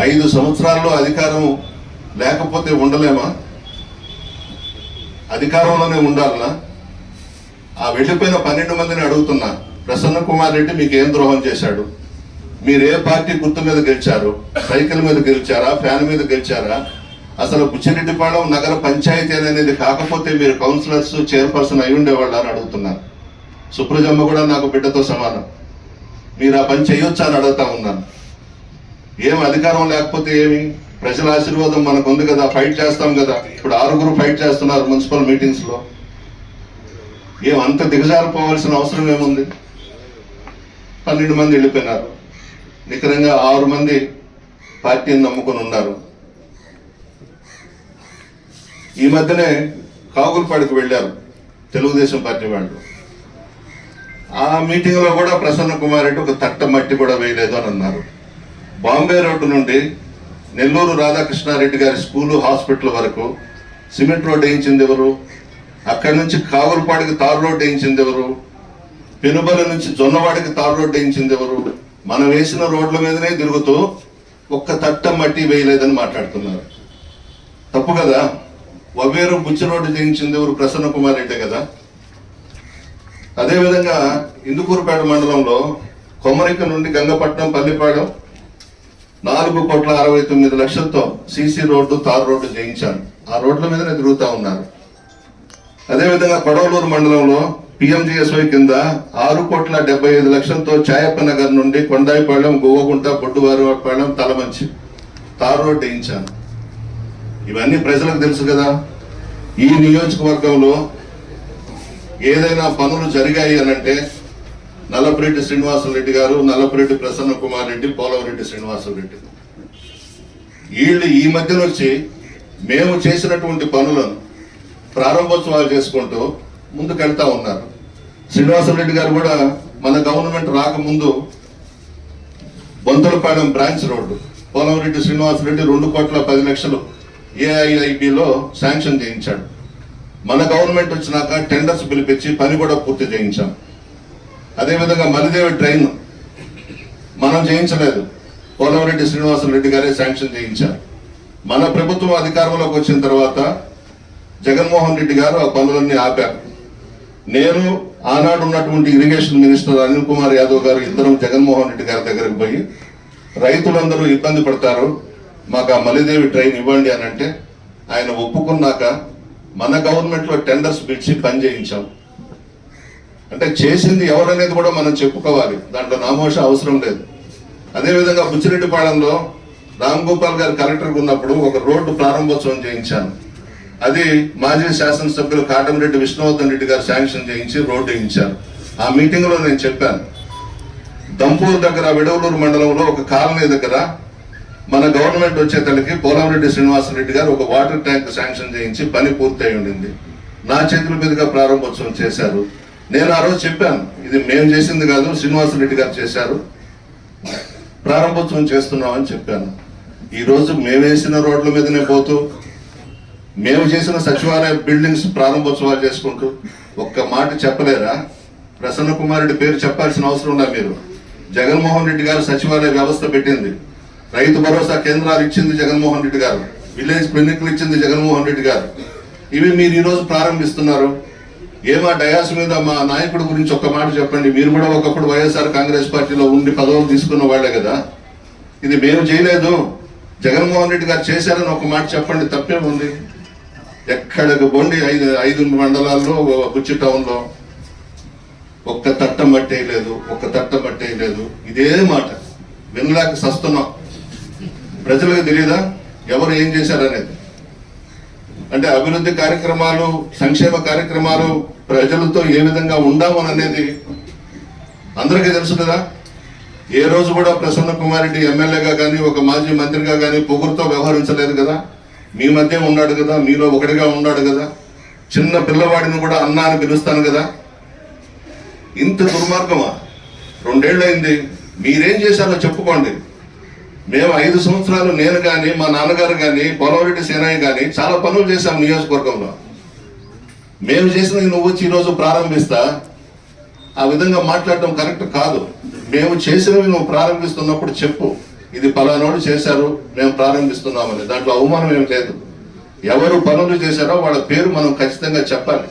5 సంవత్సరాల్లో అధికారం లేకపోతే ఉండలేమా? అధికారంలోనే ఉండాలనా? ఆ వెళ్ళిపోయిన 12 మందిని అడుగుతున్నా, ప్రసన్న కుమార్ రెడ్డి మీకు ఏం ద్రోహం చేశాడు? మీరు ఏ పార్టీ గుర్తు మీద గెలిచారు? సైకిల్ మీద గెలిచారా? ఫ్యాన్ మీద గెలిచారా? అసలు బుచ్చిరెడ్డిపాళెం నగర పంచాయతీ అనేది కాకపోతే మీరు కౌన్సిలర్స్, చైర్పర్సన్ అయి ఉండేవాళ్ళు అని అడుగుతున్నారు. సుప్రజమ్మ కూడా నాకు బిడ్డతో సమానం. మీరు ఆ పని చేయొచ్చా అని అడుగుతా ఉన్నాను. ఏం అధికారం లేకపోతే ఏమి? ప్రజల ఆశీర్వాదం మనకు ఉంది కదా, ఫైట్ చేస్తాం కదా. ఇప్పుడు 6 ఫైట్ చేస్తున్నారు మున్సిపల్ మీటింగ్స్ లో. ఏం అంత దిగజారిపోవాల్సిన అవసరం ఏముంది? 12 మంది వెళ్ళిపోయినారు. నికరంగా 6 మంది పార్టీని నమ్ముకొని ఉన్నారు. ఈ మధ్యనే కాగులపాడికి వెళ్ళారు తెలుగుదేశం పార్టీ వాళ్ళు. ఆ మీటింగ్ లో కూడా ప్రసన్న కుమార్ రెడ్డి ఒక తట్ట మట్టి కూడా వేయలేదు అని అన్నారు. బాంబే రోడ్డు నుండి నెల్లూరు రాధాకృష్ణారెడ్డి గారి స్కూలు, హాస్పిటల్ వరకు సిమెంట్ రోడ్ వేయించింది ఎవరు? అక్కడి నుంచి కాగులపాడికి తారు రోడ్డు వేయించింది ఎవరు? పెనుబల నుంచి జొన్నవాడికి తారు రోడ్డు వేయించింది ఎవరు? మనం వేసిన రోడ్ల మీదనే తిరుగుతూ ఒక్క తట్ట మట్టి వేయలేదని మాట్లాడుతున్నారు. తప్పు కదా. వవేరు బుచ్చి రోడ్డు చేయించింది ఎవరు? ప్రసన్న కుమార్ రెడ్డి కదా. అదేవిధంగా ఇందుకూరుపేట మండలంలో కొమరిక నుండి గంగపట్నం, పల్లిపాడు 4,69,00,000తో సీసీ రోడ్డు, తారు రోడ్డు చేయించాను. ఆ రోడ్ల మీదనే తిరుగుతూ ఉన్నారు. అదేవిధంగా కొడవలూరు మండలంలో పిఎంజిఎస్వై కింద 6,75,00,000తో చాయప్ప నగర్ నుండి కొండాయిపాళెం, గువ్వగుంట, బొడ్డువారిపాళెం, తలమంచి తారు రోడ్డు వేయించాను. ఇవన్నీ ప్రజలకు తెలుసు కదా. ఈ నియోజకవర్గంలో ఏదైనా పనులు జరిగాయి అనంటే నల్లపురెడ్డి శ్రీనివాసరెడ్డి గారు, నల్లపురెడ్డి ప్రసన్న కుమార్ రెడ్డి, పోలవరెడ్డి శ్రీనివాసరెడ్డి వీళ్ళు ఈ మధ్యన వచ్చి మేము చేసినటువంటి పనులను ప్రారంభోత్సవాలు చేసుకుంటూ ముందుకెళ్తా ఉన్నారు. శ్రీనివాసరెడ్డి గారు కూడా మన గవర్నమెంట్ రాకముందు బొంతలపాలెం బ్రాంచ్ రోడ్డు పోలవరెడ్డి శ్రీనివాసరెడ్డి 2,10,00,000 ఏఐఐబిలో శాంక్షన్ చేయించాడు. మన గవర్నమెంట్ వచ్చినాక టెండర్స్ పిలిపించి పని కూడా పూర్తి చేయించాం. అదేవిధంగా మలిదేవి ట్రైన్ మనం చేయించలేదు, పోలవరెడ్డి శ్రీనివాసరెడ్డి గారే శాంక్షన్ చేయించారు. మన ప్రభుత్వం అధికారంలోకి వచ్చిన తర్వాత జగన్మోహన్ రెడ్డి గారు ఆ పనులన్నీ ఆపారు. నేను ఆనాడు ఉన్నటువంటి ఇరిగేషన్ మినిస్టర్ అనిల్ కుమార్ యాదవ్ గారు ఇద్దరం జగన్మోహన్ రెడ్డి గారి దగ్గరకు పోయి రైతులందరూ ఇబ్బంది పడతారు, మాకు ఆ మలిదేవి ట్రైన్ ఇవ్వండి అని అంటే ఆయన ఒప్పుకున్నాక మన గవర్నమెంట్ లో టెండర్స్ పిలిచి పని చేయించాం. అంటే చేసింది ఎవరనేది కూడా మనం చెప్పుకోవాలి, దాంట్లో నామోష అవసరం లేదు. అదేవిధంగా బుచ్చిరెడ్డిపాళెంలో రామ్ గోపాల్ గారు కలెక్టర్గా ఉన్నప్పుడు ఒక రోడ్డు ప్రారంభోత్సవం చేయించాను. అది మాజీ శాసనసభ్యులు కాటంరెడ్డి విష్ణువర్ధన్ రెడ్డి గారు శాంక్షన్ చేయించి రోడ్డు వేయించారు. ఆ మీటింగ్ లో నేను చెప్పాను, దంపూర్ దగ్గర విడవలూరు మండలంలో ఒక కాలనీ దగ్గర మన గవర్నమెంట్ వచ్చేతలకి పోలవరెడ్డి శ్రీనివాసరెడ్డి గారు ఒక వాటర్ ట్యాంక్ శాంక్షన్ చేయించి పని పూర్తి అయి ఉండింది. నా చేతుల మీదుగా ప్రారంభోత్సవం చేశారు. నేను ఆ రోజు చెప్పాను, ఇది మేము చేసింది కాదు, శ్రీనివాసరెడ్డి గారు చేశారు, ప్రారంభోత్సవం చేస్తున్నామని చెప్పాను. ఈ రోజు మేము వేసిన రోడ్ల మీదనే పోతూ మేము చేసిన సచివాలయ బిల్డింగ్స్ ప్రారంభోత్సవాలు చేసుకుంటూ ఒక్క మాట చెప్పలేరా? ప్రసన్న కుమార్ రెడ్డి పేరు చెప్పాల్సిన అవసరం ఉందా మీరు? జగన్మోహన్ రెడ్డి గారు సచివాలయ వ్యవస్థ పెట్టింది, రైతు భరోసా కేంద్రాలు ఇచ్చింది జగన్మోహన్ రెడ్డి గారు, విలేజ్ క్లినిక్లు ఇచ్చింది జగన్మోహన్ రెడ్డి గారు. ఇవి మీరు ఈ రోజు ప్రారంభిస్తున్నారు. ఏమా డయాస్ మీద మా నాయకుడి గురించి ఒక్క మాట చెప్పండి. మీరు కూడా ఒకప్పుడు వైఎస్ఆర్ కాంగ్రెస్ పార్టీలో ఉండి పదవులు తీసుకున్న వాళ్లే కదా. ఇది మేము చేయలేదు, జగన్మోహన్ రెడ్డి గారు చేశారని ఒక మాట చెప్పండి, తప్పేముంది? ఎక్కడికి బొండి 5 మండలాల్లో బుచ్చి టౌన్ లో ఒక్క తట్ట మట్టేయలేదు, ఒక్క తట్ట మట్టేయలేదు. ఇదే మాట వినలేక సస్తున్నాం. ప్రజలకు తెలియదా ఎవరు ఏం చేశారనేది? అంటే అభివృద్ధి కార్యక్రమాలు, సంక్షేమ కార్యక్రమాలు ప్రజలతో ఏ విధంగా ఉండామనేది అందరికీ తెలుసు కదా. ఏ రోజు కూడా ప్రసన్న కుమార్ రెడ్డి ఎమ్మెల్యేగా కానీ ఒక మాజీ మంత్రిగా కానీ పొగురుతో వ్యవహరించలేదు కదా. మీ మధ్య ఉన్నాడు కదా, మీలో ఒకటిగా ఉన్నాడు కదా. చిన్న పిల్లవాడిని కూడా అన్నా అని పిలుస్తాను కదా. ఇంత దుర్మార్గమా? 2 ఏళ్ళు అయింది. మీరేం చేశారో చెప్పుకోండి. మేము 5 సంవత్సరాలు, నేను కానీ మా నాన్నగారు కానీ పోలవరెడ్డి సేనాయి కానీ చాలా పనులు చేశాం నియోజకవర్గంలో. మేము చేసినవి నువ్వు వచ్చి ఈరోజు ప్రారంభిస్తా, ఆ విధంగా మాట్లాడటం కరెక్ట్ కాదు. మేము చేసినవి నువ్వు ప్రారంభిస్తున్నప్పుడు చెప్పు. ఇది పలానోడు చేశారు మేము ప్రారంభిస్తున్నామని. దాంట్లో అవమానం ఏం లేదు. ఎవరు పనులు చేశారో వాళ్ళ పేరు మనం ఖచ్చితంగా చెప్పాలి.